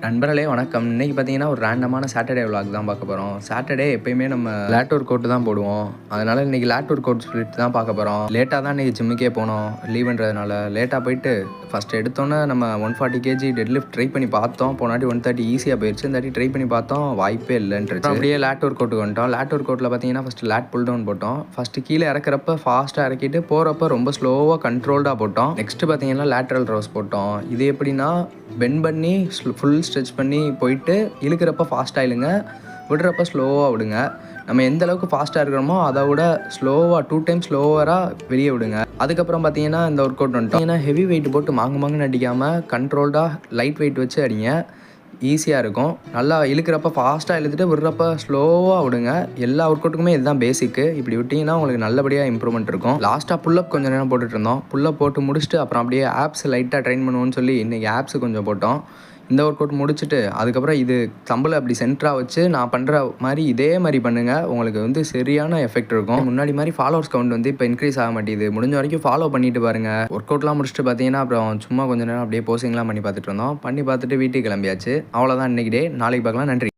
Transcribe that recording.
நண்பர்களே வணக்கம். இன்னைக்கு பார்த்தீங்கன்னா, ஒரு ரேண்டமான சாட்டர்டே விளாக் தான் பார்க்க போறோம். சாட்டர்டே எப்பயுமே நம்ம லேட் ஒர்க் அவுட் தான் போடுவோம். அதனால இன்னைக்கு லேட் ஒர்க் அவுட் ஸ்ப்ளிட் தான் பார்க்க போறோம். லேட்டா தான் இன்னைக்கு ஜிம்முக்கே போனோம். லீவுன்றதுனால லேட்டா போயிட்டு ஃபர்ஸ்ட் எடுத்தோன்னே நம்ம 140 கேஜி டெட் லிஃப்ட் ட்ரை பண்ணி பார்த்தோம். போனாட்டி 130 ஈஸியா போயிருச்சு. இந்த வாட்டி ட்ரை பண்ணி பார்த்தோம். வாய்ப்பே இல்லன்றுச்சு. அப்படியே லேட் ஒர்க் அவுட்டுக்கு வந்துட்டோம். லேட் ஒர்க் அவுட்ல பார்த்தீங்கன்னா, ஃபர்ஸ்ட் லேட் புல் டவுன் போட்டோம். ஃபர்ஸ்ட் கீழே இறக்குறப்ப ஃபாஸ்ட்டா இறக்கிட்டு போறப்ப ரொம்ப ஸ்லோவா கண்ட்ரோல்டா போட்டோம். நெக்ஸ்ட் பார்த்தீங்கன்னா, லேட்டரல் ரோஸ் போட்டோம். இது எப்படின்னா பெண்ட் பண்ணி ஃபுல் ஸ்ட்ரெச் பண்ணி போயிட்டு இழுக்கிறப்ப ஃபாஸ்ட்டாக இழுங்க, விடுறப்ப ஸ்லோவாக விடுங்க. நம்ம எந்த அளவுக்கு ஃபாஸ்ட்டாக இருக்கிறோமோ அதை விட ஸ்லோவாக 2 டைம் ஸ்லோவராக வெளியே விடுங்க. அதுக்கப்புறம் பார்த்தீங்கன்னா இந்த ஒர்க் அவுட் வந்துட்டோம். ஏன்னா ஹெவி வெயிட் போட்டு மாங்குன்னு அடிக்காமல் கண்ட்ரோல்டாக லைட் வெயிட் வச்சு அடிங்க. ஈஸியாக இருக்கும். நல்லா இழுக்கிறப்ப ஃபாஸ்ட்டாக இழுத்துட்டு விடுறப்ப ஸ்லோவாக விடுங்க. எல்லா ஒர்க் அவுட்டுக்குமே இதுதான் பேசிக்கு. இப்படி விட்டிங்கன்னா உங்களுக்கு நல்லபடியாக இம்ப்ரூவ்மெண்ட் இருக்கும். லாஸ்ட்டாக புல்லப் கொஞ்சம் நேரம் போட்டுட்டு இருந்தோம். புல்லப் போட்டு முடிச்சுட்டு அப்புறம் அப்படியே ஆப்ஸ் லைட்டாக ட்ரெயின் பண்ணுவோன்னு சொல்லி இன்றைக்கி ஆப்ஸ் கொஞ்சம் போட்டோம். இந்த ஒர்க் அவுட் முடிச்சுட்டு அதுக்கப்புறம் இது தம்பில் அப்படி சென்டராக வச்சு நான் பண்ணுற மாதிரி இதே மாதிரி பண்ணுங்கள். உங்களுக்கு சரியான எஃபெக்ட் இருக்கும். முன்னாடி மாதிரி ஃபாலோவர்ஸ் கவுண்ட் இப்போ இன்க்ரீஸ் ஆக மாட்டேங்குது. முடிஞ்ச வரைக்கும் ஃபாலோ பண்ணிட்டு பாருங்கள். ஒர்க் அவுட்லாம் முடிச்சுட்டு பார்த்தீங்கன்னா அப்புறம் சும்மா கொஞ்சம் நேரம் அப்படியே போசிங்லாம் பண்ணி பார்த்துட்டு இருந்தோம். பண்ணி பார்த்துட்டு வீட்டுக்கு கிளம்பியாச்சு. அவ்வளோதான் இன்றைக்கி டே. நாளைக்கு பார்க்கலாம். நன்றி.